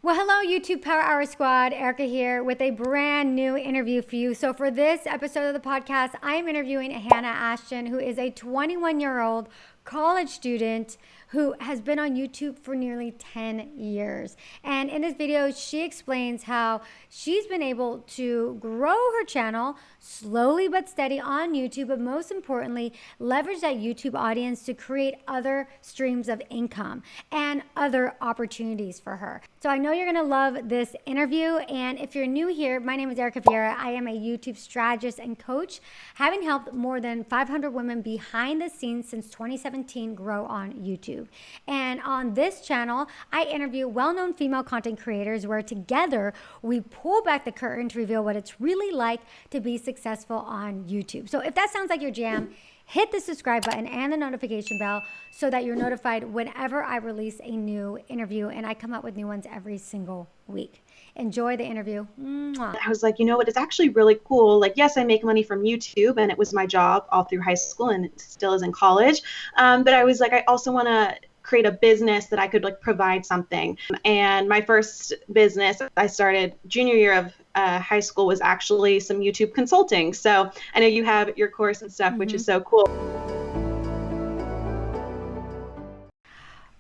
Well, hello, YouTube Power Hour Squad. Erika here with a brand new interview for you. So, for this episode of the podcast, I am interviewing Hannah Ashton, who is a 21-year-old college student who has been on YouTube for nearly 10 years. And in this video, she explains how she's been able to grow her channel slowly but steady on YouTube, but most importantly, leverage that YouTube audience to create other streams of income and other opportunities for her. So I know you're gonna love this interview. And if you're new here, my name is Erika Vieira. I am a YouTube strategist and coach, having helped more than 500 women behind the scenes since 2017 grow on YouTube. And on this channel, I interview well-known female content creators where together we pull back the curtain to reveal what it's really like to be successful on YouTube. So if that sounds like your jam, hit the subscribe button and the notification bell so that you're notified whenever I release a new interview, and I come out with new ones every single week. Enjoy the interview. Mwah. I was like, you know what, it's actually really cool. Like, yes, I make money from YouTube, and it was my job all through high school, and it still is in college. But I was like, I also want to create a business that I could like provide something. And my first business I started junior year of high school was actually some YouTube consulting. So I know you have your course and stuff, which is so cool.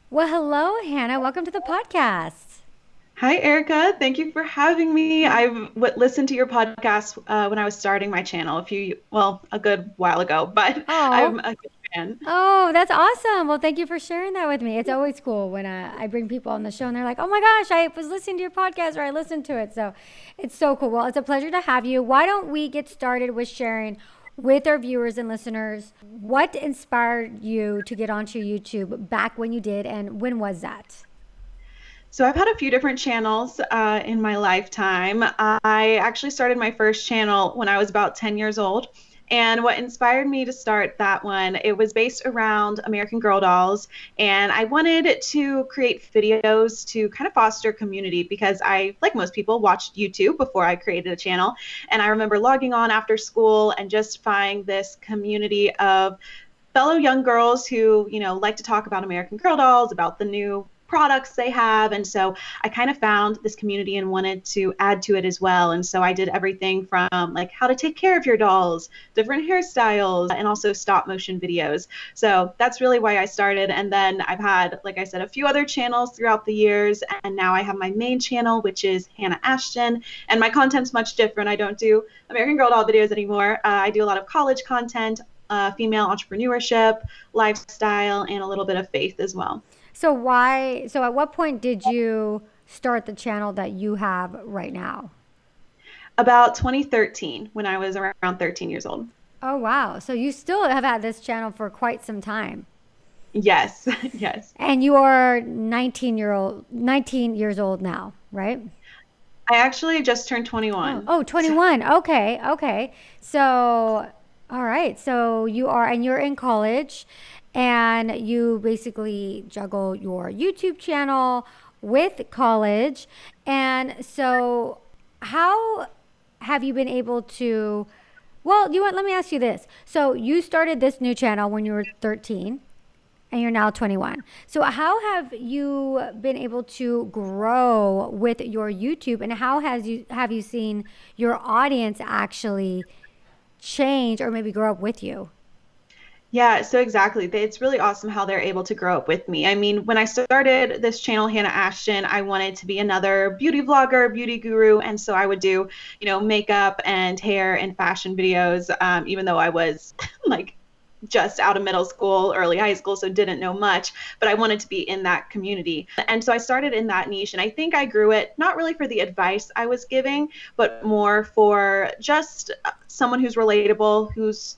Well, hello, Hannah. Welcome to the podcast. Hi, Erika. Thank you for having me. I've listened to your podcast when I was starting my channel a good while ago, but I'm a good fan. Oh, that's awesome. Well, thank you for sharing that with me. It's always cool when I bring people on the show and they're like, oh my gosh, I was listening to your podcast or I listened to it. So it's so cool. Well, it's a pleasure to have you. Why don't we get started with sharing with our viewers and listeners what inspired you to get onto YouTube back when you did, and when was that? So I've had a few different channels in my lifetime. I actually started my first channel when I was about 10 years old. And what inspired me to start that one, it was based around American Girl dolls. And I wanted to create videos to kind of foster community because I, like most people, watched YouTube before I created a channel. And I remember logging on after school and just finding this community of fellow young girls who, like to talk about American Girl dolls, about the new products they have. And so I kind of found this community and wanted to add to it as well. And so I did everything from like how to take care of your dolls, different hairstyles, and also stop motion videos. So that's really why I started. And then I've had, like I said, a few other channels throughout the years. And now I have my main channel, which is Hannah Ashton. And my content's much different. I don't do American Girl doll videos anymore. I do a lot of college content, female entrepreneurship, lifestyle, and a little bit of faith as well. So at what point did you start the channel that you have right now? About 2013, when I was around 13 years old. Oh, wow. So you still have had this channel for quite some time. Yes, yes. And you are 19 years old now, right? I actually just turned 21. Oh, 21. Okay. So, all right. So you're in college. And you basically juggle your YouTube channel with college. And so how have you been able to, let me ask you this. So you started this new channel when you were 13 and you're now 21. So how have you been able to grow with your YouTube, and how have you seen your audience actually change or maybe grow up with you? Yeah, so exactly. It's really awesome how they're able to grow up with me. I mean, when I started this channel, Hannah Ashton, I wanted to be another beauty vlogger, beauty guru. And so I would do, makeup and hair and fashion videos, even though I was like just out of middle school, early high school, so didn't know much, but I wanted to be in that community. And so I started in that niche, and I think I grew it not really for the advice I was giving, but more for just someone who's relatable, who's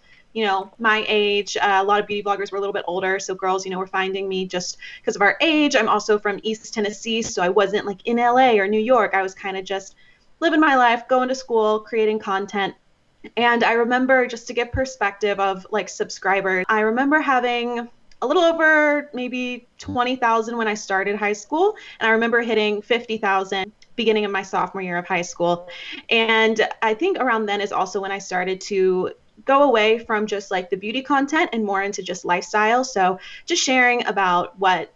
my age. A lot of beauty bloggers were a little bit older, so girls, were finding me just because of our age. I'm also from East Tennessee, so I wasn't like in LA or New York. I was kind of just living my life, going to school, creating content. And I remember, just to give perspective of like subscribers, I remember having a little over maybe 20,000 when I started high school, and I remember hitting 50,000 beginning of my sophomore year of high school. And I think around then is also when I started to go away from just like the beauty content and more into just lifestyle. So just sharing about what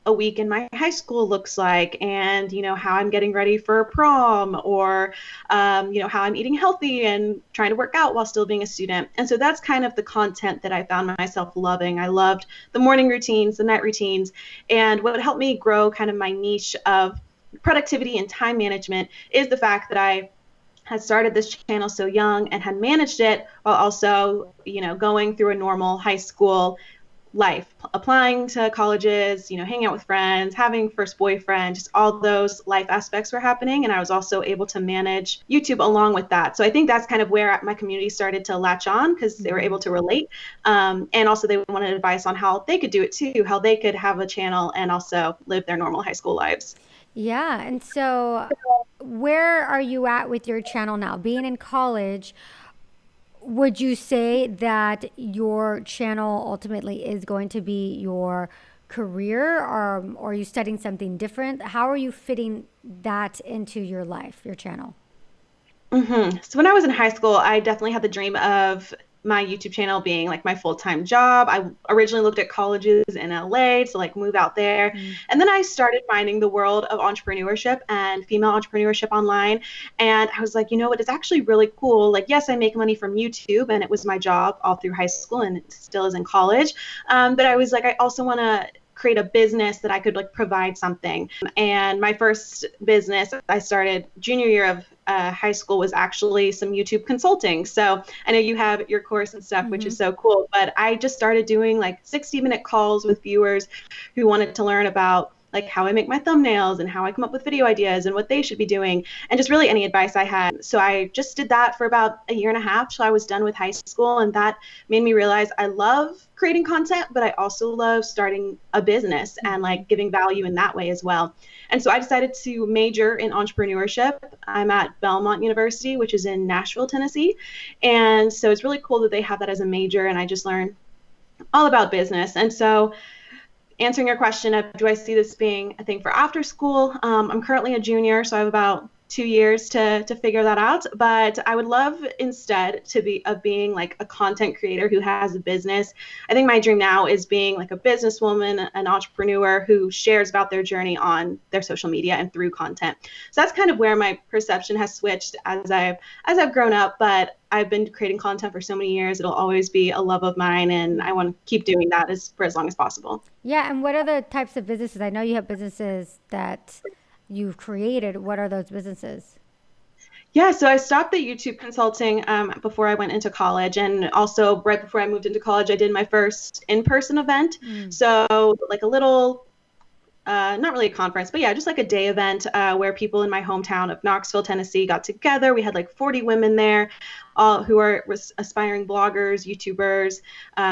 a week in my high school looks like, and how I'm getting ready for prom, or how I'm eating healthy and trying to work out while still being a student. And so that's kind of the content that I found myself loving. I loved the morning routines, the night routines, and what helped me grow kind of my niche of productivity and time management is the fact that I had started this channel so young and had managed it while also, going through a normal high school life, applying to colleges, hanging out with friends, having first boyfriend, just all those life aspects were happening. And I was also able to manage YouTube along with that. So I think that's kind of where my community started to latch on, because they were able to relate. And also they wanted advice on how they could do it too, how they could have a channel and also live their normal high school lives. Yeah. And so, where are you at with your channel now? Being in college, would you say that your channel ultimately is going to be your career, or are you studying something different? How are you fitting that into your life, your channel? So when I was in high school, I definitely had the dream of my YouTube channel being like my full-time job. I originally looked at colleges in LA to like move out there. Mm. And then I started finding the world of entrepreneurship and female entrepreneurship online. And I was like, you know what, it's actually really cool. Like, yes, I make money from YouTube, and it was my job all through high school, and it still is in college. But I was like, I also want to create a business that I could like provide something. And my first business I started junior year of high school was actually some YouTube consulting. So I know you have your course and stuff, which Hmm. is so cool, but I just started doing like 60-minute calls with viewers who wanted to learn about like how I make my thumbnails and how I come up with video ideas and what they should be doing, and just really any advice I had. So I just did that for about a year and a half till I was done with high school, and that made me realize I love creating content, but I also love starting a business and Hmm. like giving value in that way as well. And so I decided to major in entrepreneurship. I'm at Belmont University, which is in Nashville, Tennessee. And so it's really cool that they have that as a major, and I just learned all about business. And so answering your question of do I see this being a thing for after school, I'm currently a junior, so I have about 2 years to figure that out. But I would love instead to be of being like a content creator who has a business. I think my dream now is being like a businesswoman, an entrepreneur who shares about their journey on their social media and through content. So that's kind of where my perception has switched as I've grown up. But I've been creating content for so many years. It'll always be a love of mine, and I want to keep doing that for as long as possible. Yeah. And what are the types of businesses? I know you have businesses that you've created. What are those businesses? Yeah, so I stopped the YouTube consulting before I went into college. And also, right before I moved into college, I did my first in person event. Mm. So, like a little not really a conference, but yeah, just like a day event where people in my hometown of Knoxville, Tennessee got together. We had like 40 women there, all who are aspiring bloggers, YouTubers,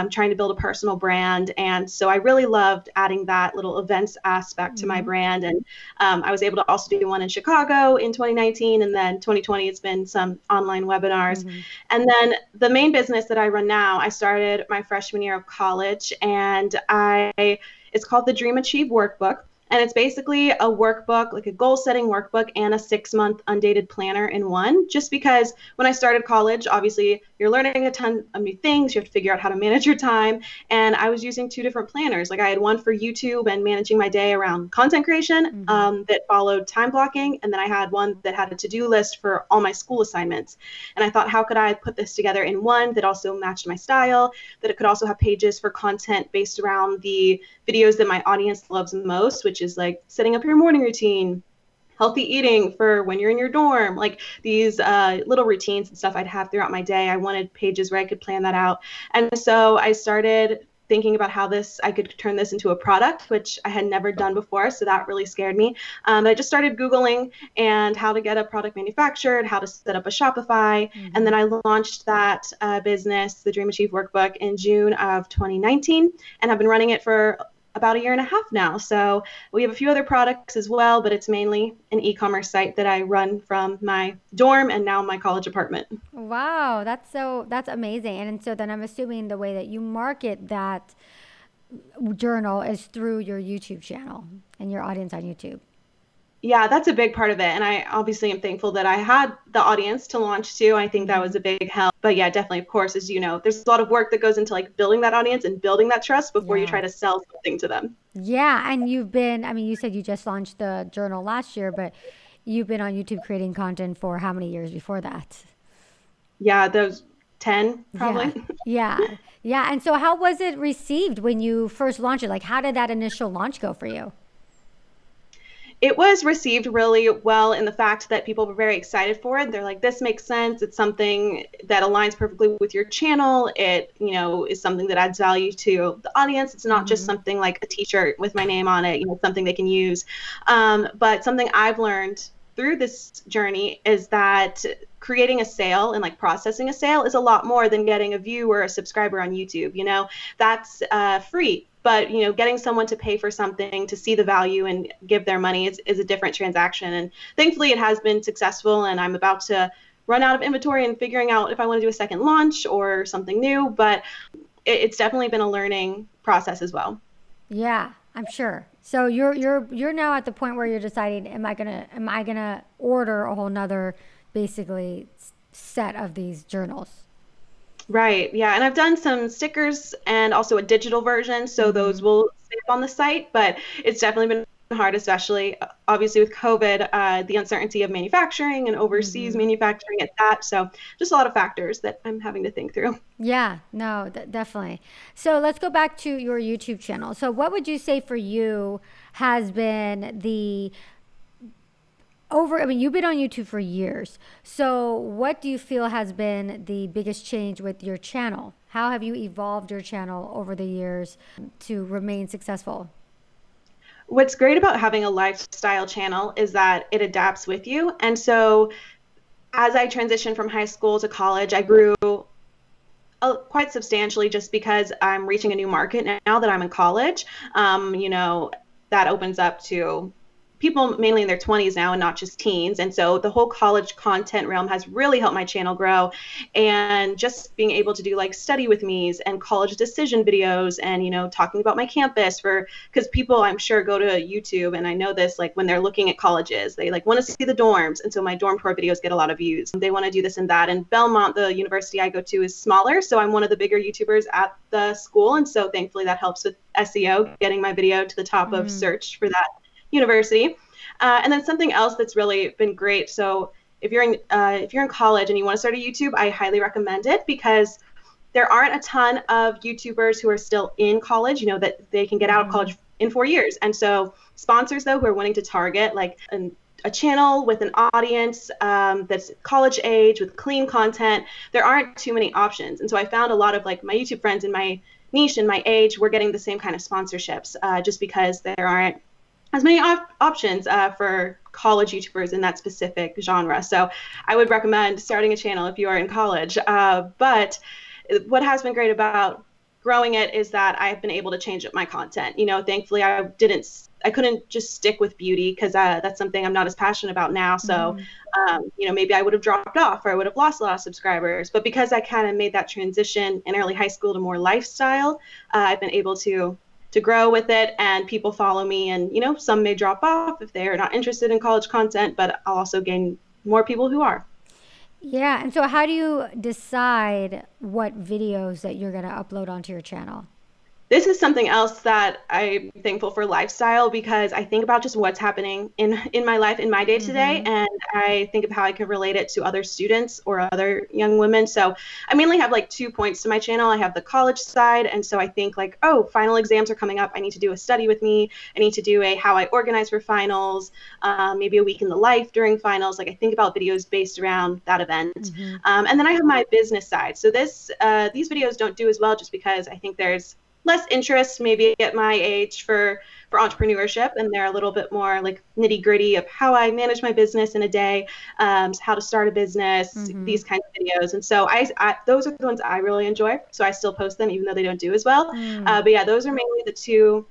trying to build a personal brand. And so I really loved adding that little events aspect to my Hmm. brand. And I was able to also do one in Chicago in 2019. And then 2020, it's been some online webinars. Hmm. And then the main business that I run now, I started my freshman year of college, and it's called the Dream Achieve Workbook. And it's basically a workbook, like a goal setting workbook and a 6 month undated planner in one. Just because when I started college, obviously you're learning a ton of new things. You have to figure out how to manage your time. And I was using two different planners. Like I had one for YouTube and managing my day around content creation Hmm. that followed time blocking. And then I had one that had a to do list for all my school assignments. And I thought, how could I put this together in one that also matched my style, that it could also have pages for content based around the videos that my audience loves most, which is like setting up your morning routine, healthy eating for when you're in your dorm, like these little routines and stuff I'd have throughout my day. I wanted pages where I could plan that out. And so I started thinking about how this I could turn this into a product, which I had never done before. So that really scared me. I just started Googling and how to get a product manufactured, how to set up a Shopify. And then Hmm. I launched that business, the Dream Achieve Workbook, in June of 2019, and have been running it for about a year and a half now. So we have a few other products as well, but it's mainly an e-commerce site that I run from my dorm and now my college apartment. Wow, that's amazing. And so then I'm assuming the way that you market that journal is through your YouTube channel and your audience on YouTube. Yeah, that's a big part of it. And I obviously am thankful that I had the audience to launch to. I think that was Mhm. a big help. But yeah, definitely, of course, as you know, there's a lot of work that goes into like building that audience and building that trust before you Yeah. try to sell something to them. Yeah, and I mean, you said you just launched the journal last year, but you've been on YouTube creating content for how many years before that? Yeah, those 10 Yeah. probably. Yeah. Yeah. And so how was it received when you first launched it? Like, how did that initial launch go for you? It was received really well in the fact that people were very excited for it. They're like, this makes sense. It's something that aligns perfectly with your channel. It, is something that adds value to the audience. It's not just Hmm. something like a t-shirt with my name on it, something they can use. But something I've learned through this journey is that creating a sale and like processing a sale is a lot more than getting a view or a subscriber on YouTube. That's free. But getting someone to pay for something to see the value and give their money is a different transaction. And thankfully, it has been successful. And I'm about to run out of inventory and figuring out if I want to do a second launch or something new. But it's definitely been a learning process as well. Yeah, I'm sure. So you're now at the point where you're deciding, am I gonna order a whole nother basically set of these journals? Right. Yeah. And I've done some stickers and also a digital version. So those Hmm. will stay up on the site, but it's definitely been hard, especially obviously with COVID, the uncertainty of manufacturing and overseas Hmm. manufacturing at that. So just a lot of factors that I'm having to think through. Yeah, no, definitely. So let's go back to your YouTube channel. So what would you say for you has been I mean, you've been on YouTube for years. So what do you feel has been the biggest change with your channel? How have you evolved your channel over the years to remain successful? What's great about having a lifestyle channel is that it adapts with you. And so as I transitioned from high school to college, I grew quite substantially just because I'm reaching a new market now that I'm in college. That opens up to people mainly in their 20s now and not just teens. And so the whole college content realm has really helped my channel grow. And just being able to do like study with me's and college decision videos and, talking about my campus because people I'm sure go to YouTube and I know this, like when they're looking at colleges, they like want to see the dorms. And so my dorm tour videos get a lot of views. They want to do this and that. And Belmont, the university I go to, is smaller. So I'm one of the bigger YouTubers at the school. And so thankfully that helps with SEO, getting my video to the top of Mm, search for that university. And then something else that's really been great. So if you're in college and you want to start a YouTube, I highly recommend it because there aren't a ton of YouTubers who are still in college, that they can get out of mm-hmm. college in 4 years. And so sponsors though who are wanting to target like a channel with an audience that's college age with clean content, there aren't too many options. And so I found a lot of like my YouTube friends in my niche and my age were getting the same kind of sponsorships just because there aren't as many options for college YouTubers in that specific genre. So I would recommend starting a channel if you are in college. But what has been great about growing it is that I've been able to change up my content. Thankfully I couldn't just stick with beauty because that's something I'm not as passionate about now. So, Mm-hmm. maybe I would have dropped off or I would have lost a lot of subscribers. But because I kind of made that transition in early high school to more lifestyle, I've been able to grow with it and people follow me and some may drop off if they're not interested in college content, but I'll also gain more people who are. Yeah, and so how do you decide what videos that you're going to upload onto your channel? This is something else that I'm thankful for lifestyle because I think about just what's happening in my life in my day to day, Mm-hmm. and I think of how I can relate it to other students or other young women. So I mainly have like 2 points to my channel. I have the college side, and so I think like, oh, final exams are coming up. I need to do a study with me. I need to do a how I organize for finals, maybe a week in the life during finals. Like I think about videos based around that event, Mm-hmm. and then I have my business side. So these videos don't do as well just because I think there's less interest maybe at my age for entrepreneurship and they're a little bit more like nitty gritty of how I manage my business in a day, how to start a business, Mm-hmm. these kinds of videos. And so those are the ones I really enjoy, so I still post them even though they don't do as well. Mm. But yeah, those are mainly the two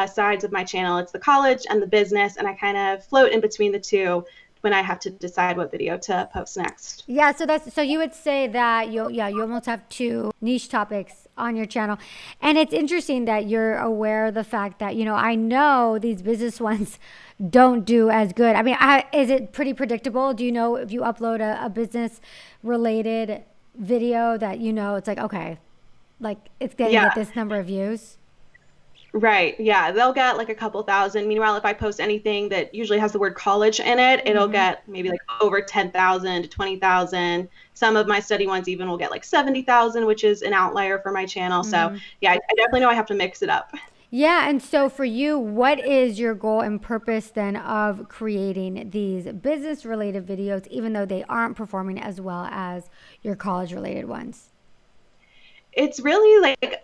sides of my channel. It's the college and the business, and I kind of float in between the two when I have to decide what video to post next. Yeah, so you would say that you almost have two niche topics on your channel. And it's interesting that you're aware of the fact that, I know these business ones don't do as good. I mean, is it pretty predictable? Do you know if you upload a business related video that it's like, okay, like it's going to Yeah. get this number of views? Right. Yeah. They'll get like a couple thousand. Meanwhile, if I post anything that usually has the word college in it, it'll Mm-hmm. get maybe like over 10,000 to 20,000. Some of my study ones even will get like 70,000, which is an outlier for my channel. So Mm-hmm. yeah, I definitely know I have to mix it up. Yeah, and so for you, what is your goal and purpose then of creating these business related videos, even though they aren't performing as well as your college related ones? It's really like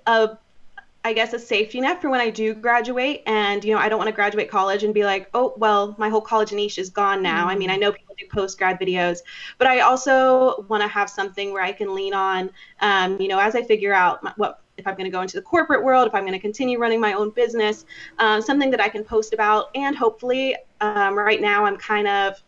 I guess a safety net for when I do graduate. And, I don't want to graduate college and be like, oh, well, my whole college niche is gone now. I mean, I Mm, know people do post grad videos, but I also want to have something where I can lean on, as I figure out what, if I'm going to go into the corporate world, if I'm going to continue running my own business, something that I can post about. And hopefully, right now, I'm kind of,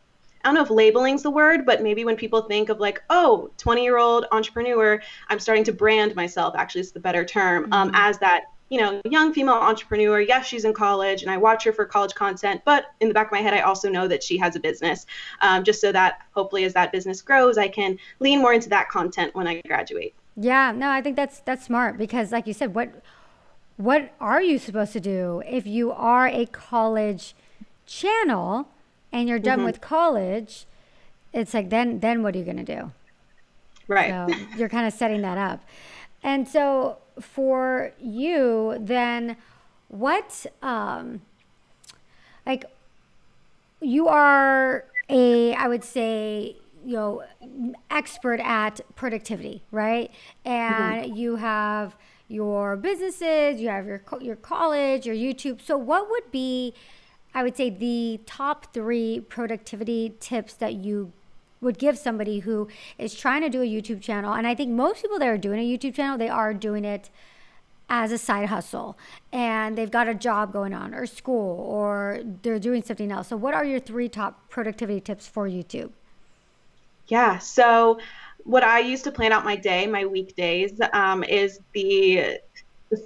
I don't know if labeling's the word, but maybe when people think of like, oh, 20-year-old entrepreneur, I'm starting to brand myself, actually is the better term, mhm. as that, young female entrepreneur. Yes, she's in college and I watch her for college content, but in the back of my head, I also know that she has a business, just so that hopefully as that business grows, I can lean more into that content when I graduate. Yeah, no, I think that's smart because like you said, what are you supposed to do if you are a college channel and you're done Hmm. with college? It's like then what are you going to do? Right. So you're kind of setting that up. And so for you, then what, like, you are I would say, expert at productivity, right? Hmm. And you have your businesses, you have your college, your YouTube. So what would be, I would say, the top three productivity tips that you would give somebody who is trying to do a YouTube channel? And I think most people that are doing a YouTube channel, they are doing it as a side hustle and they've got a job going on or school or they're doing something else. So what are your three top productivity tips for YouTube? Yeah. So what I use to plan out my day, my weekdays, is the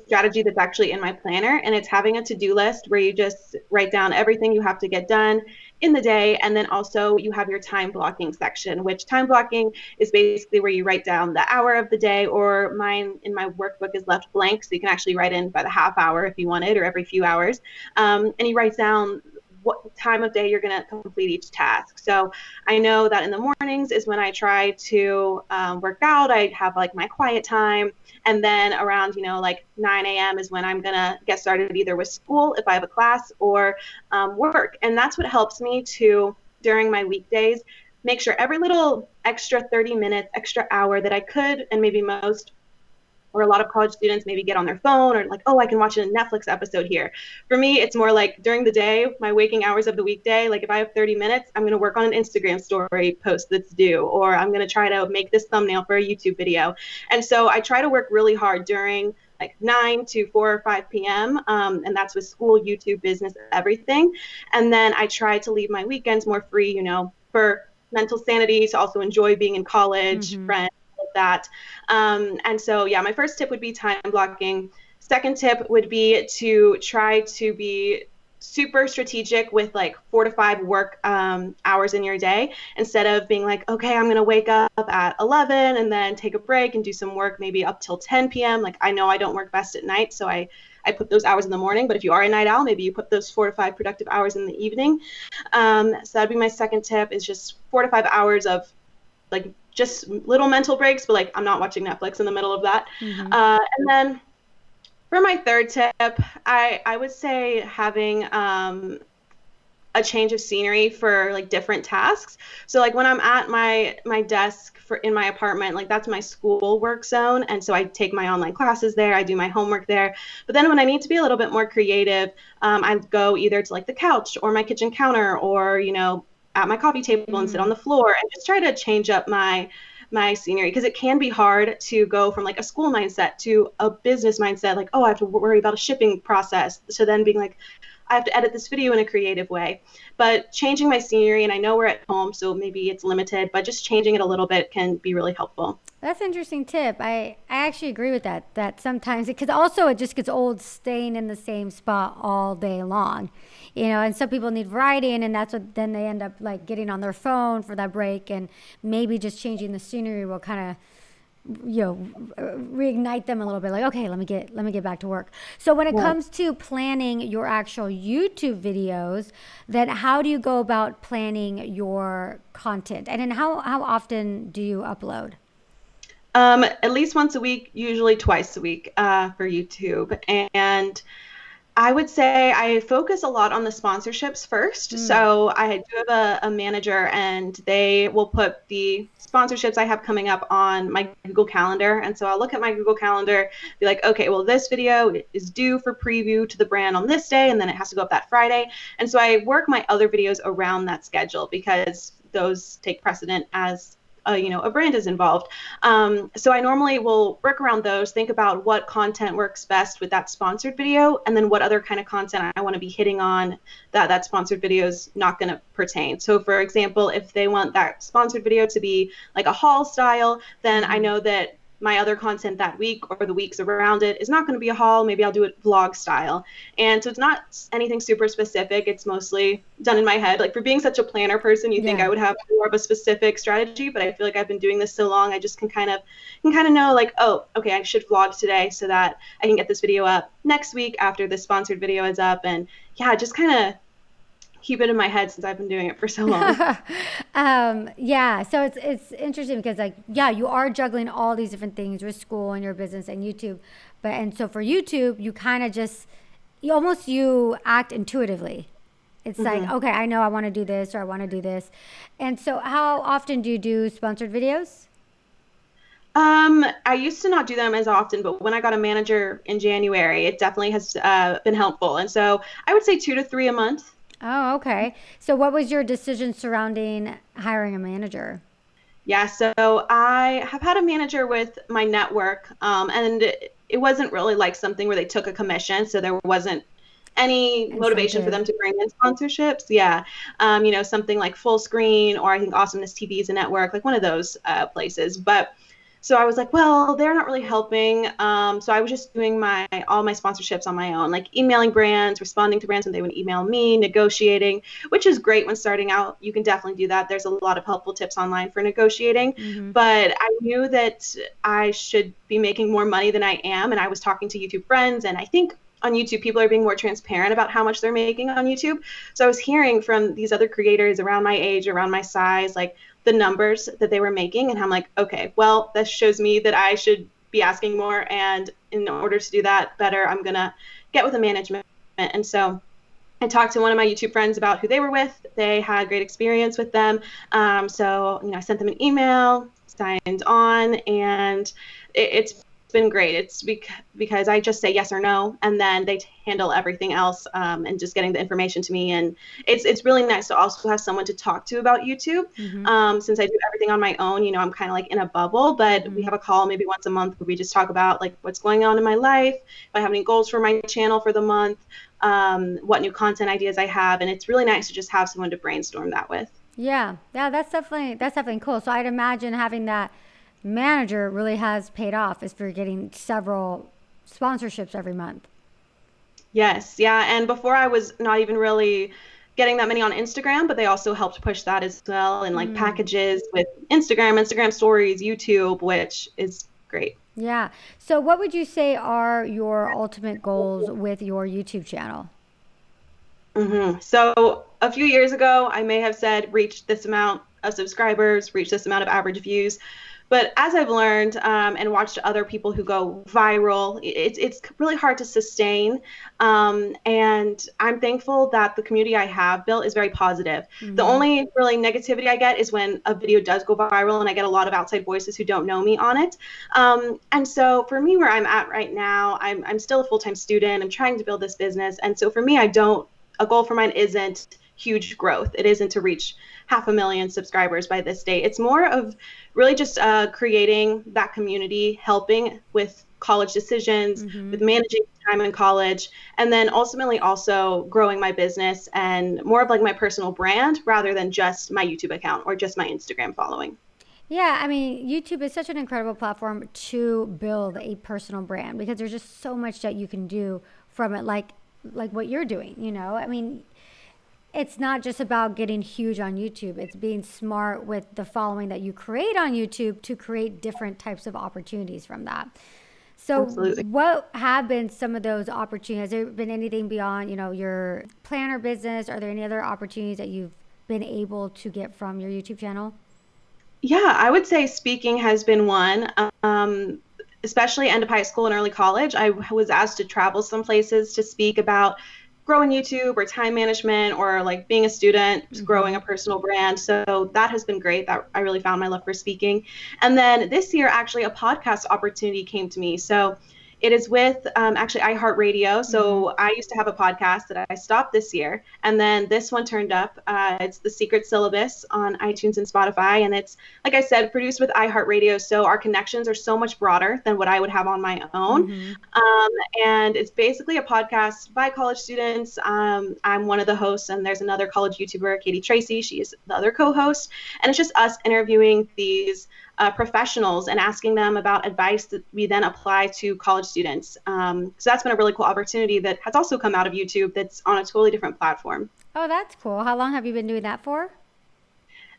strategy that's actually in my planner, and it's having a to-do list where you just write down everything you have to get done in the day, and then also you have your time blocking section, which time blocking is basically where you write down the hour of the day, or mine in my workbook is left blank, so you can actually write in by the half hour if you wanted, or every few hours, and you write down what time of day you're going to complete each task. So I know that in the mornings is when I try to work out. I have like my quiet time. And then around, like 9 a.m. is when I'm going to get started either with school if I have a class or work. And that's what helps me to, during my weekdays, make sure every little extra 30 minutes, extra hour that I could, and maybe most or a lot of college students maybe get on their phone or like, oh, I can watch a Netflix episode here. For me, it's more like during the day, my waking hours of the weekday, like if I have 30 minutes, I'm going to work on an Instagram story post that's due, or I'm going to try to make this thumbnail for a YouTube video. And so I try to work really hard during like 9 to 4 or 5 p.m. And that's with school, YouTube, business, everything. And then I try to leave my weekends more free, for mental sanity, to also enjoy being in college, Mm-hmm. friends, that. And so, yeah, my first tip would be time blocking. Second tip would be to try to be super strategic with like 4 to 5 work hours in your day, instead of being like, okay, I'm going to wake up at 11 and then take a break and do some work maybe up till 10 p.m. Like I know I don't work best at night, so I put those hours in the morning. But if you are a night owl, maybe you put those 4 to 5 productive hours in the evening. So that'd be my second tip, is just 4 to 5 hours of like just little mental breaks, but like I'm not watching Netflix in the middle of that. Mm-hmm. And then for my third tip, I would say having a change of scenery for like different tasks. So like when I'm at my desk for in my apartment, like that's my school work zone, and so I take my online classes there, I do my homework there. But then when I need to be a little bit more creative, I go either to like the couch or my kitchen counter, or at my coffee table and sit on Mm-hmm. the floor and just try to change up my scenery, because it can be hard to go from like a school mindset to a business mindset, like, oh, I have to worry about a shipping process, to then being like, I have to edit this video in a creative way. But changing my scenery, and I know we're at home, so maybe it's limited, but just changing it a little bit can be really helpful. That's an interesting tip. I actually agree with that. That sometimes, because also it just gets old staying in the same spot all day long, and some people need variety, and that's what then they end up like getting on their phone for that break, and maybe just changing the scenery will kind of reignite them a little bit, like, okay, let me get back to work. So when it comes to planning your actual YouTube videos, then how do you go about planning your content, and then how often do you upload? At least once a week, usually twice a week for YouTube. And I would say I focus a lot on the sponsorships first. So I do have a manager, and they will put the sponsorships I have coming up on my Google Calendar. And so I'll look at my Google Calendar, be like, okay, well, this video is due for preview to the brand on this day, and then it has to go up that Friday. And so I work my other videos around that schedule because those take precedent as a brand is involved. So I normally will work around those, think about what content works best with that sponsored video, and then what other kind of content I want to be hitting on that sponsored video is not going to pertain. So for example, if they want that sponsored video to be like a haul style, then I know that my other content that week or the weeks around it is not going to be a haul. Maybe I'll do it vlog style. And so it's not anything super specific. It's mostly done in my head. Like, for being such a planner person, you think I would have more of a specific strategy, but I feel like I've been doing this so long, I just can kind of know, like, oh, okay, I should vlog today so that I can get this video up next week after the sponsored video is up. And yeah, just kind of keep it in my head since I've been doing it for so long. Yeah. So it's interesting because, like, yeah, you are juggling all these different things with school and your business and YouTube. And so for YouTube, you kind of just, you act intuitively. It's like, okay, I know I want to do this, or I want to do this. And so how often do you do sponsored videos? I used to not do them as often, but when I got a manager in January, it definitely has been helpful. And so I would say 2 to 3 a month. Oh, okay. So what was your decision surrounding hiring a manager? Yeah, so I have had a manager with my network, and it wasn't really like something where they took a commission, so there wasn't any motivation for them to bring in sponsorships. Yeah, something like Full Screen, or I think Awesomeness TV is a network, like one of those places. But so I was like, well, they're not really helping. So I was just doing all my sponsorships on my own, like emailing brands, responding to brands when they would email me, negotiating, which is great when starting out. You can definitely do that. There's a lot of helpful tips online for negotiating. But I knew that I should be making more money than I am. And I was talking to YouTube friends, and I think on YouTube, people are being more transparent about how much they're making on YouTube. So I was hearing from these other creators around my age, around my size, like the numbers that they were making. And I'm like, okay, well, this shows me that I should be asking more. And in order to do that better, I'm going to get with a management. And so I talked to one of my YouTube friends about who they were with. They had great experience with them. So I sent them an email, signed on, and it's been great. It's because I just say yes or no, and then they handle everything else, and just getting the information to me. And it's really nice to also have someone to talk to about YouTube. Since I do everything on my own, I'm kind of like in a bubble, but we have a call maybe once a month where we just talk about like what's going on in my life, if I have any goals for my channel for the month, what new content ideas I have. And it's really nice to just have someone to brainstorm that with. Yeah, that's definitely cool. So I'd imagine having that manager really has paid off if you're getting several sponsorships every month. Yes, yeah. And before, I was not even really getting that many on Instagram, but they also helped push that as well, and like packages with Instagram stories, YouTube, which is great. Yeah. So what would you say are your ultimate goals with your YouTube channel? So a few years ago, I may have said reach this amount of subscribers, reach this amount of average views. But as I've learned, and watched other people who go viral, it's really hard to sustain. And I'm thankful that the community I have built is very positive. The only really negativity I get is when a video does go viral and I get a lot of outside voices who don't know me on it. And so for me, where I'm at right now, I'm still a full-time student. I'm trying to build this business. And so for me, a goal for mine isn't huge growth. It isn't to reach 500,000 subscribers by this date. It's more of really just creating that community, helping with college decisions, with managing time in college, and then ultimately also growing my business and more of like my personal brand rather than just my YouTube account or just my Instagram following. Yeah, I mean, YouTube is such an incredible platform to build a personal brand because there's just so much that you can do from it, like what you're doing, you know? I mean, it's not just about getting huge on YouTube. It's being smart with the following that you create on YouTube to create different types of opportunities from that. So Absolutely. what have been some of those opportunities? Has there been anything beyond, your planner business? Are there any other opportunities that you've been able to get from your YouTube channel? Yeah, I would say speaking has been one. Especially end of high school and early college, I was asked to travel some places to speak about growing YouTube or time management or like being a student, growing a personal brand. So that has been great. That I really found my love for speaking. And then this year, actually, a podcast opportunity came to me. So it is with actually iHeartRadio. So I used to have a podcast that I stopped this year. And then this one turned up. It's The Secret Syllabus on iTunes and Spotify. And it's, like I said, produced with iHeartRadio. So our connections are so much broader than what I would have on my own. And it's basically a podcast by college students. I'm one of the hosts, and there's another college YouTuber, Katie Tracy. She is the other co-host. And it's just us interviewing these professionals and asking them about advice that we then apply to college students. So that's been a really cool opportunity that has also come out of YouTube that's on a totally different platform. Oh, that's cool. How long have you been doing that for?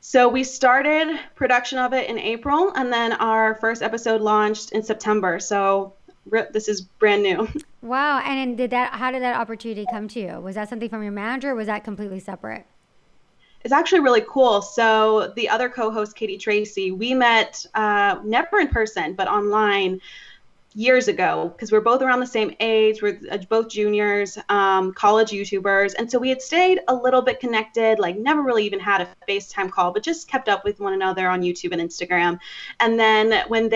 So we started production of it in April, and then our first episode launched in September. So this is brand new. Wow. And how did that opportunity come to you? Was that something from your manager or was that completely separate? It's actually really cool. So the other co-host, Katie Tracy, we met never in person, but online years ago because we're both around the same age. We're both juniors, college YouTubers. And so we had stayed a little bit connected, like never really even had a FaceTime call, but just kept up with one another on YouTube and Instagram. And then when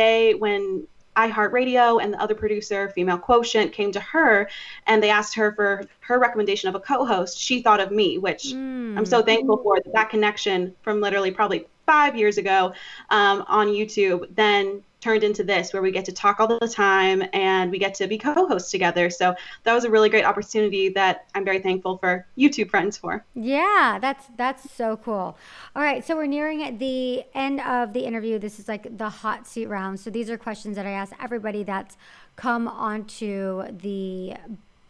iHeartRadio and the other producer, Female Quotient, came to her and they asked her for her recommendation of a co-host, she thought of me, which I'm so thankful for. That connection from literally probably 5 years ago on YouTube then turned into this, where we get to talk all the time and we get to be co-hosts together. So that was a really great opportunity that I'm very thankful for YouTube friends for. Yeah, that's so cool. All right, so we're nearing the end of the interview. This is like the hot seat round. So these are questions that I ask everybody that's come onto the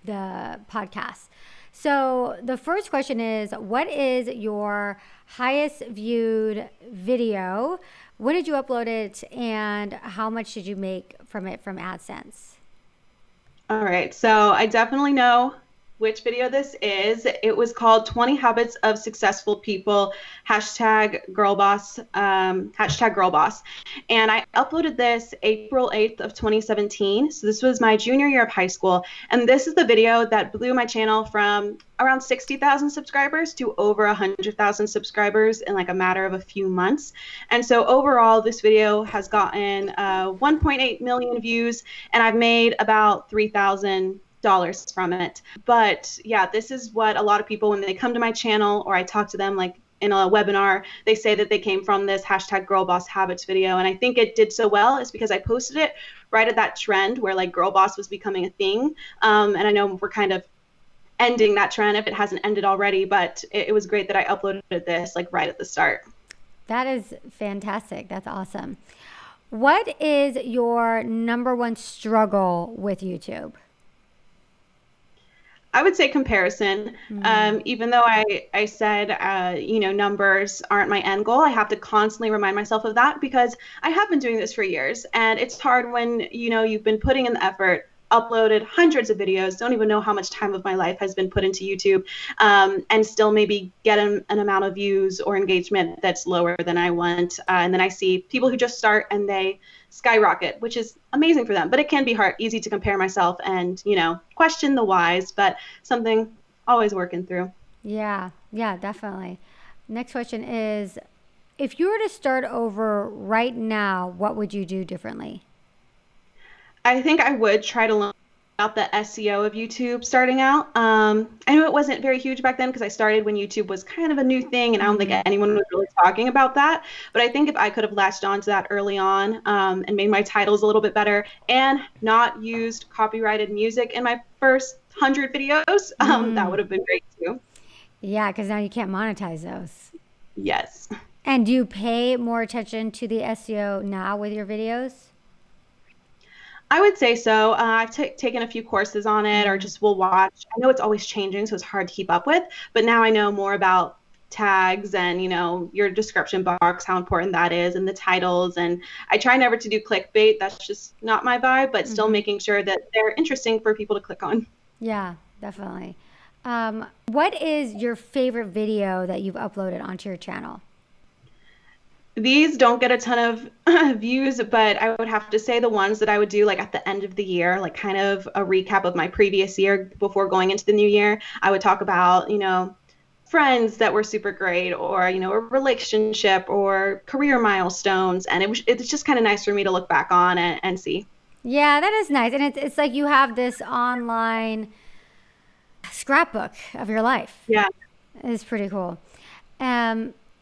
podcast. So the first question is, what is your highest viewed video? When did you upload it, and how much did you make from it from AdSense? All right, so I definitely know which video this is. It was called 20 Habits of Successful People, #girlboss, #girlboss. And I uploaded this April 8th of 2017. So this was my junior year of high school. And this is the video that blew my channel from around 60,000 subscribers to over 100,000 subscribers in like a matter of a few months. And so overall, this video has gotten 1.8 million views, and I've made about $3,000 from it. But yeah, this is what a lot of people, when they come to my channel or I talk to them like in a webinar, they say that they came from this #girlbosshabits video. And I think it did so well is because I posted it right at that trend where like girl boss was becoming a thing. And I know we're kind of ending that trend if it hasn't ended already, but it was great that I uploaded this like right at the start. That is fantastic. That's awesome. What is your number one struggle with YouTube? I would say comparison. Even though I said, numbers aren't my end goal, I have to constantly remind myself of that because I have been doing this for years. And it's hard when, you've been putting in the effort, uploaded hundreds of videos, don't even know how much time of my life has been put into YouTube, and still maybe get an amount of views or engagement that's lower than I want. And then I see people who just start and they skyrocket, which is amazing for them. But it can be easy to compare myself and, question the whys, but something always working through. Yeah, definitely. Next question is, if you were to start over right now, what would you do differently? I think I would try to learn about the SEO of YouTube starting out. I know it wasn't very huge back then because I started when YouTube was kind of a new thing, and I don't think anyone was really talking about that. But I think if I could have latched on to that early on, and made my titles a little bit better and not used copyrighted music in my first 100 videos, that would have been great too. Yeah, because now you can't monetize those. Yes. And do you pay more attention to the SEO now with your videos? I would say so. I've taken a few courses on it, or just will watch. I know it's always changing, so it's hard to keep up with. But now I know more about tags and your description box, how important that is, and the titles. And I try never to do clickbait. That's just not my vibe. But still making sure that they're interesting for people to click on. Yeah, definitely. What is your favorite video that you've uploaded onto your channel? These don't get a ton of views, but I would have to say the ones that I would do like at the end of the year, like kind of a recap of my previous year before going into the new year. I would talk about, friends that were super great, or, a relationship or career milestones. And it's just kind of nice for me to look back on and see. Yeah, that is nice. And it's like you have this online scrapbook of your life. Yeah. It's pretty cool.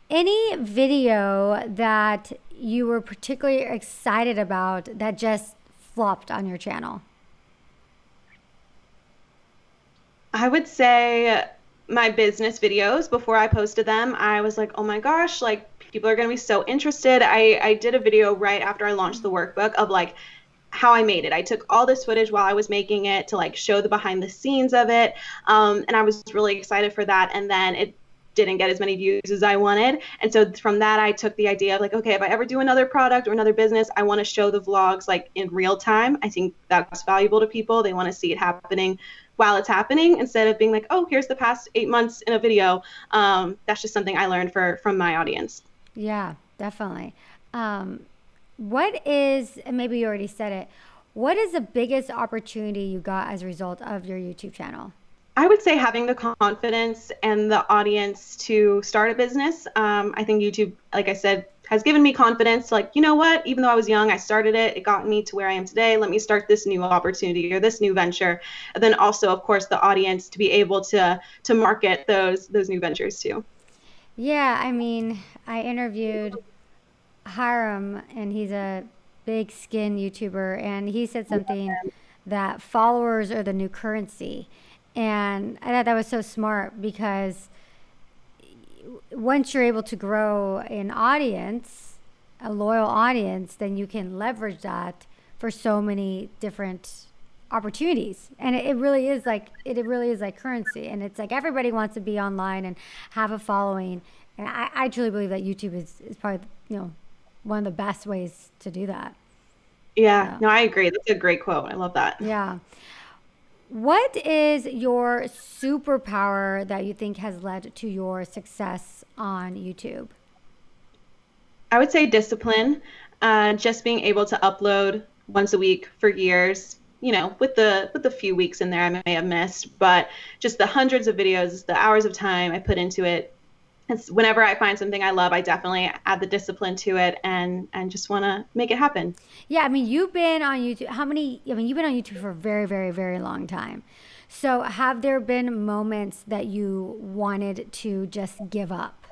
Any video that you were particularly excited about that just flopped on your channel? I would say my business videos before I posted them, I was like, oh my gosh, like people are going to be so interested. I did a video right after I launched the workbook of like how I made it. I took all this footage while I was making it to like show the behind the scenes of it. And I was really excited for that. And then it didn't get as many views as I wanted. And so from that, I took the idea of like, okay, if I ever do another product or another business, I want to show the vlogs like in real time. I think that's valuable to people. They want to see it happening while it's happening instead of being like, oh, here's the past 8 months in a video. That's just something I learned from my audience. Yeah, definitely. What is, and maybe you already said it, what is the biggest opportunity you got as a result of your YouTube channel? I would say having the confidence and the audience to start a business. I think YouTube, like I said, has given me confidence. Like, you know what? Even though I was young, I started it. It got me to where I am today. Let me start this new opportunity or this new venture. And then also, of course, the audience to be able to market those new ventures too. Yeah, I mean, I interviewed Hiram, and he's a big skin YouTuber, and he said something that followers are the new currency. And I thought that was so smart because once you're able to grow an audience, a loyal audience, then you can leverage that for so many different opportunities. And it really is like it really is like currency. And it's like everybody wants to be online and have a following. And I truly believe that YouTube is probably, one of the best ways to do that. Yeah, no, I agree. That's a great quote. I love that. Yeah. What is your superpower that you think has led to your success on YouTube? I would say discipline, just being able to upload once a week for years, with the few weeks in there I may have missed, but just the hundreds of videos, the hours of time I put into it. It's whenever I find something I love, I definitely add the discipline to it and just want to make it happen. Yeah, I mean, you've been on YouTube. You've been on YouTube for a very, very, very long time. So have there been moments that you wanted to just give up?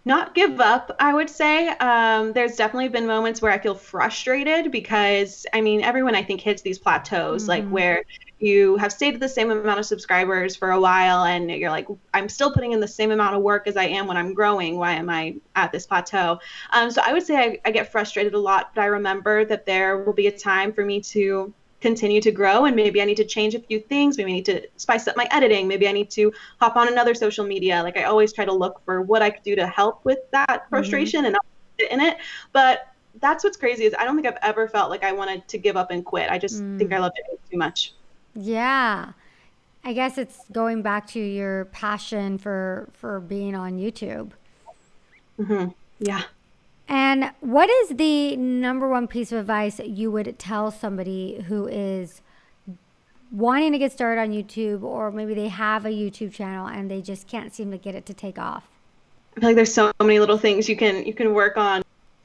Not give up, I would say. There's definitely been moments where I feel frustrated because, I mean, everyone I think hits these plateaus, like where you have stayed at the same amount of subscribers for a while and you're like, I'm still putting in the same amount of work as I am when I'm growing. Why am I at this plateau? So I would say I get frustrated a lot, but I remember that there will be a time for me to continue to grow, and maybe I need to change a few things. Maybe I need to spice up my editing. Maybe I need to hop on another social media. Like I always try to look for what I could do to help with that frustration and not sit in it. But that's what's crazy is I don't think I've ever felt like I wanted to give up and quit. I just think I loved it too much. Yeah. I guess it's going back to your passion for being on YouTube. Yeah. And what is the number one piece of advice you would tell somebody who is wanting to get started on YouTube, or maybe they have a YouTube channel and they just can't seem to get it to take off? I feel like there's so many little things you can work on.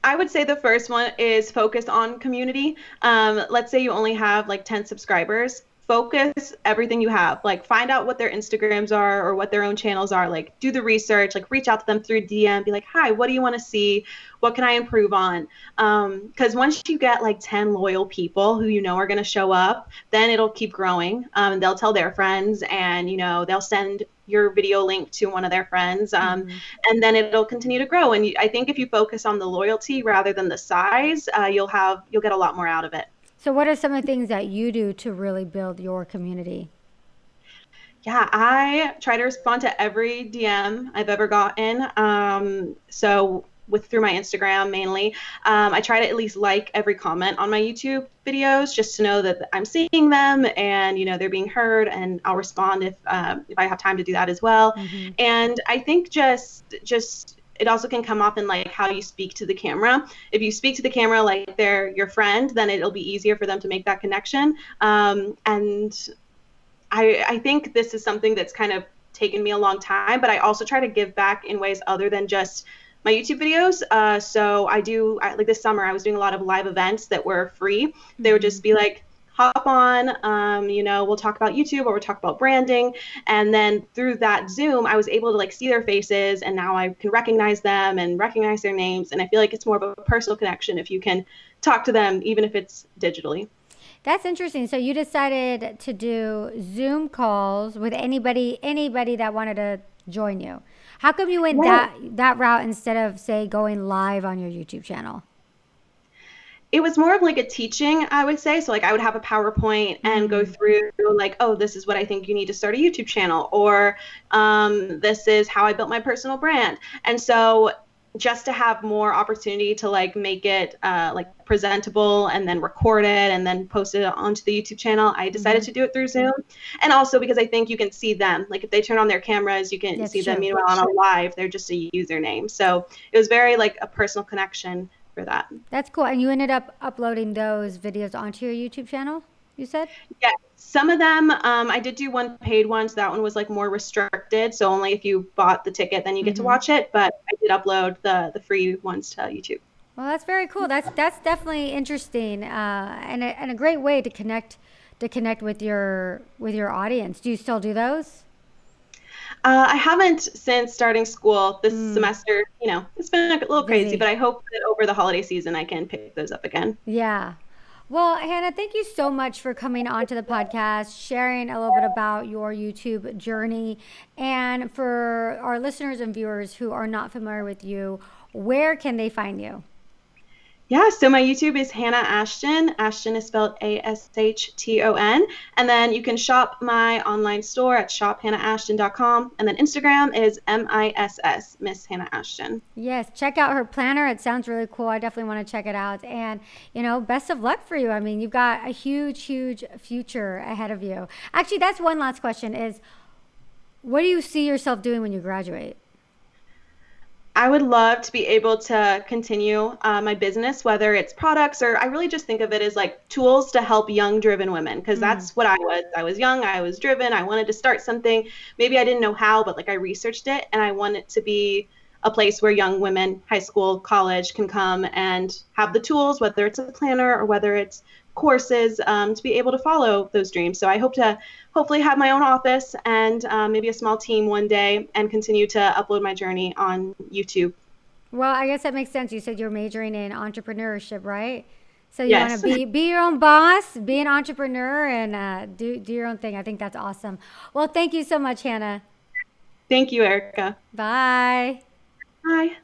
I would say the first one is focus on community. Let's say you only have like 10 subscribers. Focus everything you have. Like find out what their Instagrams are or what their own channels are. Like do the research, like reach out to them through DM, be like, hi, what do you want to see? What can I improve on? Because once you get like 10 loyal people who you know are going to show up, then it'll keep growing. They'll tell their friends and, they'll send your video link to one of their friends. And then it'll continue to grow. And I think if you focus on the loyalty rather than the size, you'll get a lot more out of it. So what are some of the things that you do to really build your community? Yeah, I try to respond to every DM I've ever gotten. So through my Instagram mainly, I try to at least like every comment on my YouTube videos just to know that I'm seeing them and they're being heard, and I'll respond if I have time to do that as well. And I think just it also can come up in like how you speak to the camera. If you speak to the camera like they're your friend, then it'll be easier for them to make that connection. And I think this is something that's kind of taken me a long time, but I also try to give back in ways other than just my YouTube videos. So like this summer, I was doing a lot of live events that were free. They would just be like, hop on, we'll talk about YouTube or we'll talk about branding. And then through that Zoom, I was able to like see their faces, and now I can recognize them and recognize their names. And I feel like it's more of a personal connection if you can talk to them, even if it's digitally. That's interesting. So you decided to do Zoom calls with anybody that wanted to join you. How come you went that route instead of, say, going live on your YouTube channel? It was more of like a teaching, I would say. So like I would have a PowerPoint and go through like, oh, this is what I think you need to start a YouTube channel, or this is how I built my personal brand. And so just to have more opportunity to like make it like presentable and then record it and then post it onto the YouTube channel, I decided to do it through Zoom. And also because I think you can see them. Like if they turn on their cameras, you can see them. Meanwhile, on a live, they're just a username. So it was very like a personal connection for that. That's cool. And you ended up uploading those videos onto your YouTube channel, you said? Yeah, some of them, I did do one paid one, so that one was like more restricted. So only if you bought the ticket, then you get to watch it. But I did upload the free ones to YouTube. Well, that's very cool. That's definitely interesting, and a great way to connect with your audience. Do you still do those? I haven't since starting school this semester. It's been a little crazy, but I hope that over the holiday season I can pick those up again. Yeah. Well, Hannah, thank you so much for coming onto the podcast, sharing a little bit about your YouTube journey. And for our listeners and viewers who are not familiar with you, where can they find you? Yeah, so my YouTube is Hannah Ashton. Ashton is spelled Ashton. And then you can shop my online store at shophannahashton.com. And then Instagram is MISS, Miss Hannah Ashton. Yes, check out her planner. It sounds really cool. I definitely want to check it out. And, best of luck for you. I mean, you've got a huge, huge future ahead of you. Actually, that's one last question is, what do you see yourself doing when you graduate? I would love to be able to continue my business, whether it's products or I really just think of it as like tools to help young, driven women, because that's what I was. I was young, I was driven, I wanted to start something. Maybe I didn't know how, but like I researched it, and I want it to be a place where young women, high school, college, can come and have the tools, whether it's a planner or whether it's courses, to be able to follow those dreams. So I hope to hopefully have my own office and maybe a small team one day and continue to upload my journey on YouTube. Well, I guess that makes sense. You said you're majoring in entrepreneurship, right? So you Yes. want to be your own boss, be an entrepreneur, and do your own thing. I think that's awesome. Well, thank you so much, Hannah. Thank you, Erika. Bye. Bye.